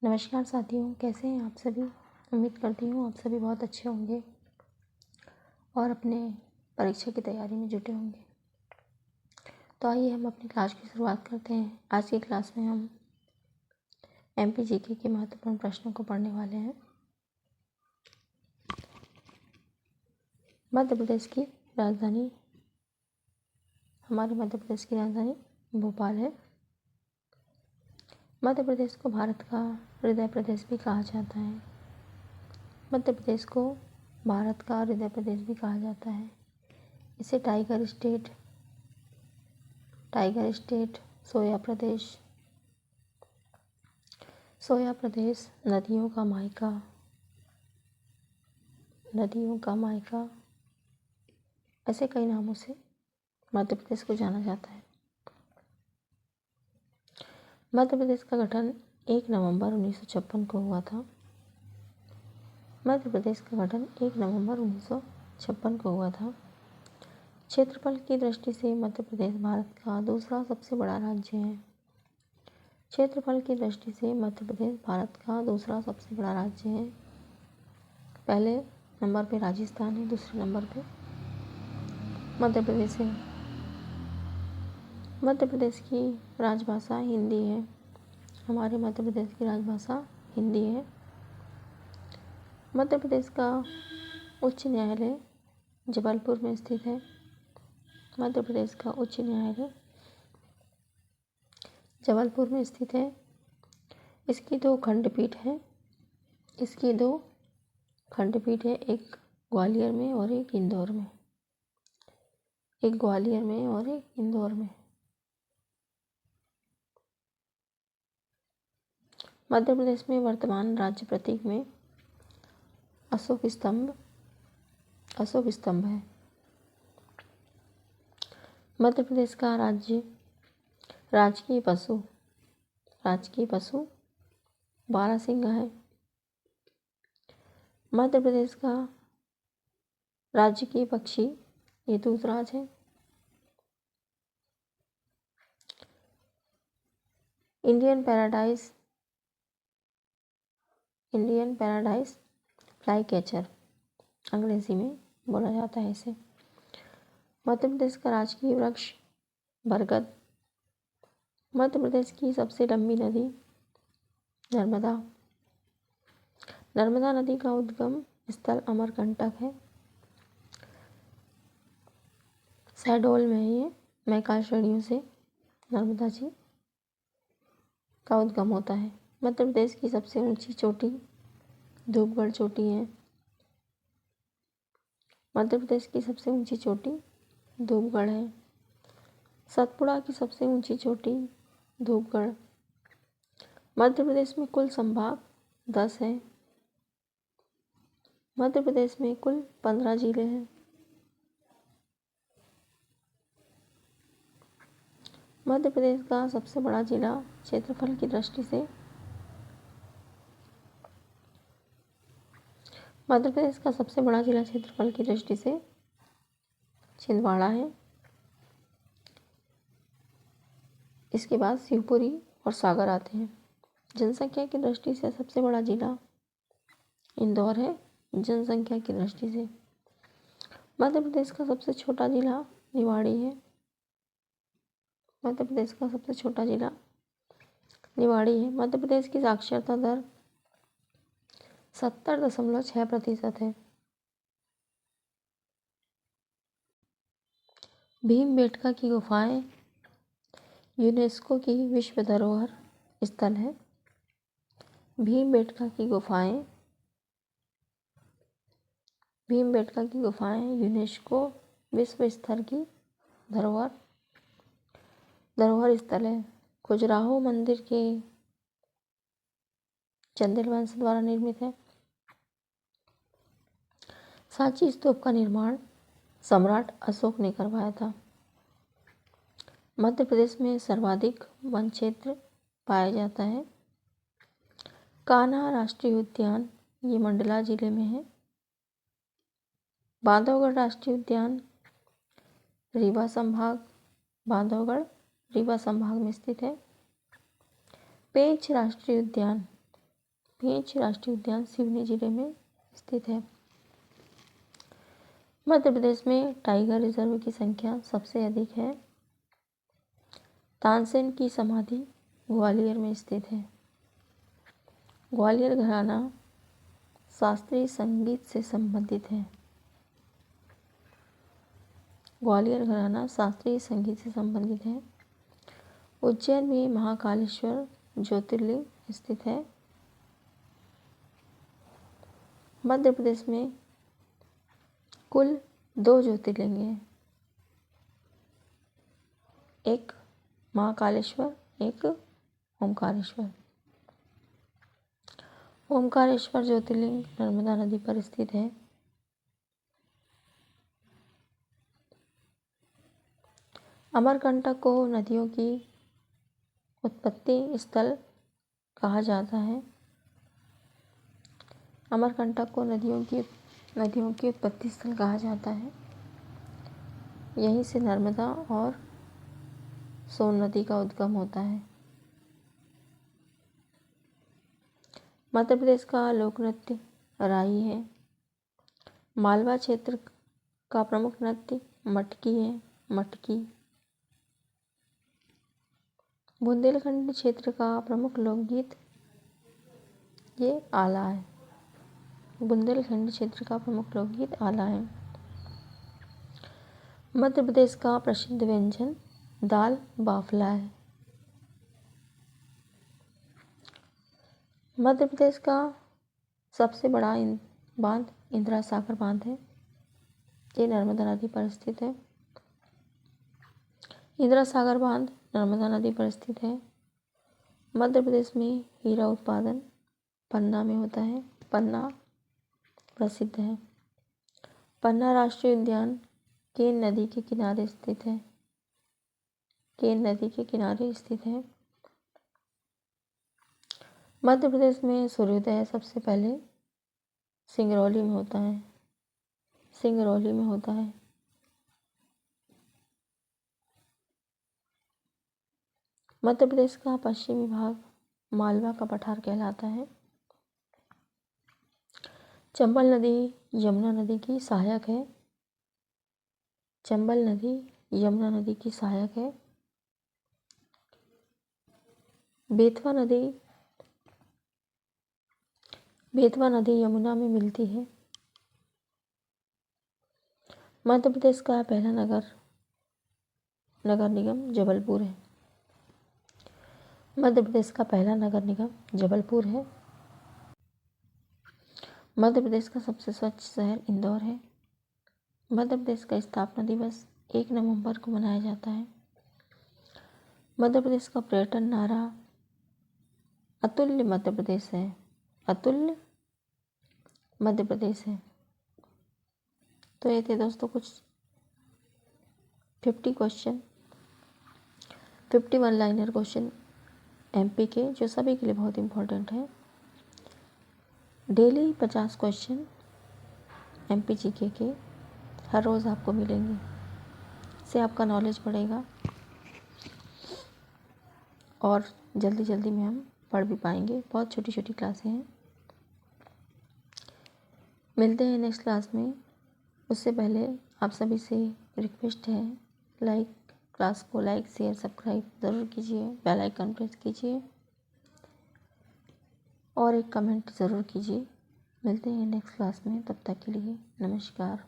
नमस्कार साथियों, कैसे हैं आप सभी। उम्मीद करती हूँ आप सभी बहुत अच्छे होंगे और अपने परीक्षा की तैयारी में जुटे होंगे। तो आइए हम अपनी क्लास की शुरुआत करते हैं। आज की क्लास में हम एमपीजीके के महत्वपूर्ण प्रश्नों को पढ़ने वाले हैं। मध्य प्रदेश की राजधानी भोपाल है। मध्य प्रदेश को भारत का हृदय प्रदेश भी कहा जाता है। मध्य प्रदेश को भारत का हृदय प्रदेश भी कहा जाता है। इसे टाइगर स्टेट, सोया प्रदेश, नदियों का मायका, ऐसे कई नामों से मध्य प्रदेश को जाना जाता है। मध्य प्रदेश का गठन 1 नवंबर 1956 को हुआ था। मध्य प्रदेश का गठन 1 नवंबर 1956 को हुआ था। क्षेत्रफल की दृष्टि से मध्य प्रदेश भारत का दूसरा सबसे बड़ा राज्य है। क्षेत्रफल की दृष्टि से मध्य प्रदेश भारत का दूसरा सबसे बड़ा राज्य है। पहले नंबर पे राजस्थान है, दूसरे नंबर पे मध्य प्रदेश है। मध्य प्रदेश की राजभाषा हिंदी है। हमारे मध्य प्रदेश की राजभाषा हिंदी है। मध्य प्रदेश का उच्च न्यायालय जबलपुर में स्थित है। मध्य प्रदेश का उच्च न्यायालय जबलपुर में स्थित है। इसकी दो खंडपीठ है, एक ग्वालियर में और एक इंदौर में। मध्य प्रदेश में वर्तमान राज्य प्रतीक में अशोक स्तंभ है। मध्य प्रदेश का राजकीय पशु बारहसिंगा है। मध्य प्रदेश का राजकीय पक्षी ये दूधराज है। इंडियन पैराडाइज फ्लाई कैचर अंग्रेजी में बोला जाता है इसे। मध्य प्रदेश का राजकीय वृक्ष बरगद। मध्य प्रदेश की सबसे लंबी नदी नर्मदा नदी का उद्गम स्थल अमरकंटक है। शहडोल में ये मैकाल श्रेणियों से नर्मदा जी का उद्गम होता है। मध्य प्रदेश की सबसे ऊंची चोटी धूपगढ़ चोटी है। मध्य प्रदेश की सबसे ऊंची चोटी धूपगढ़ है। सतपुड़ा की सबसे ऊंची चोटी धूपगढ़। मध्य प्रदेश में कुल संभाग 10 है। मध्य प्रदेश में कुल 15 जिले हैं। मध्य प्रदेश का सबसे बड़ा जिला क्षेत्रफल की दृष्टि से छिंदवाड़ा है। इसके बाद शिवपुरी और सागर आते हैं। जनसंख्या की दृष्टि से सबसे बड़ा जिला इंदौर है। जनसंख्या की दृष्टि से मध्य प्रदेश का सबसे छोटा जिला निवाड़ी है। मध्य प्रदेश की साक्षरता दर 70.6% है। भीमबेटका की गुफाएं यूनेस्को की विश्व धरोहर स्थल है। भीमबेटका की गुफाएं यूनेस्को विश्व स्तर की धरोहर स्थल है। खजुराहो मंदिर के चंदेल वंश द्वारा निर्मित है। सांची स्तूप का निर्माण सम्राट अशोक ने करवाया था। मध्य प्रदेश में सर्वाधिक वन क्षेत्र पाया जाता है। कान्हा राष्ट्रीय उद्यान ये मंडला जिले में है। बांधवगढ़ राष्ट्रीय उद्यान रीवा संभाग में स्थित है। पेंच राष्ट्रीय उद्यान पेंच राष्ट्रीय उद्यान सिवनी जिले में स्थित है। मध्य प्रदेश में टाइगर रिजर्व की संख्या सबसे अधिक है। तानसेन की समाधि ग्वालियर में स्थित है। ग्वालियर घराना शास्त्रीय संगीत से संबंधित है। ग्वालियर घराना शास्त्रीय संगीत से संबंधित है। उज्जैन में महाकालेश्वर ज्योतिर्लिंग स्थित है। मध्य प्रदेश में कुल 2 ज्योतिर्लिंग हैं, एक महाकालेश्वर, एक ओमकारेश्वर। ओमकारेश्वर ज्योतिर्लिंग नर्मदा नदी पर स्थित है। अमरकंटक को नदियों की उत्पत्ति स्थल कहा जाता है। अमरकंटक को नदियों की उत्पत्ति स्थल कहा जाता है। यहीं से नर्मदा और सोन नदी का उद्गम होता है। मध्य प्रदेश का लोक नृत्य राई है। मालवा क्षेत्र का प्रमुख नृत्य मटकी है, मटकी। बुंदेलखंड क्षेत्र का प्रमुख लोकगीत ये आला है। बुंदेलखंड क्षेत्र का प्रमुख लोकगीत आला है। मध्य प्रदेश का प्रसिद्ध व्यंजन दाल बाफला है। मध्य प्रदेश का सबसे बड़ा बांध इंदिरा सागर बांध है। ये नर्मदा नदी पर स्थित है। इंदिरा सागर बांध नर्मदा नदी पर स्थित है। मध्य प्रदेश में हीरा उत्पादन पन्ना में होता है। पन्ना प्रसिद्ध है। पन्ना राष्ट्रीय उद्यान केन नदी के किनारे स्थित है। केन नदी के किनारे स्थित है। मध्य प्रदेश में सूर्योदय सबसे पहले सिंगरौली में होता है। सिंगरौली में होता है। मध्य प्रदेश का पश्चिमी भाग मालवा का पठार कहलाता है। चंबल नदी यमुना नदी की सहायक है। चंबल नदी यमुना नदी की सहायक है। बेतवा नदी यमुना में मिलती है। मध्य प्रदेश का पहला नगर निगम जबलपुर है। मध्य प्रदेश का पहला नगर निगम जबलपुर है। मध्य प्रदेश का सबसे स्वच्छ शहर इंदौर है। मध्य प्रदेश का स्थापना दिवस 1 नवंबर को मनाया जाता है। मध्य प्रदेश का पर्यटन नारा अतुल्य मध्य प्रदेश है। अतुल्य मध्य प्रदेश है। तो ये थे दोस्तों कुछ 50 क्वेश्चन, 51 लाइनर क्वेश्चन एमपी के, जो सभी के लिए बहुत इम्पोर्टेंट है। डेली 50 क्वेश्चन एमपी जीके के हर रोज़ आपको मिलेंगे। इससे आपका नॉलेज बढ़ेगा और जल्दी जल्दी में हम पढ़ भी पाएंगे। बहुत छोटी छोटी क्लासें हैं। मिलते हैं नेक्स्ट क्लास में। उससे पहले आप सभी से रिक्वेस्ट है, क्लास को लाइक शेयर सब्सक्राइब ज़रूर कीजिए, बेल आइकन प्रेस कीजिए और एक कमेंट ज़रूर कीजिए। मिलते हैं नेक्स्ट क्लास में। तब तक के लिए नमस्कार।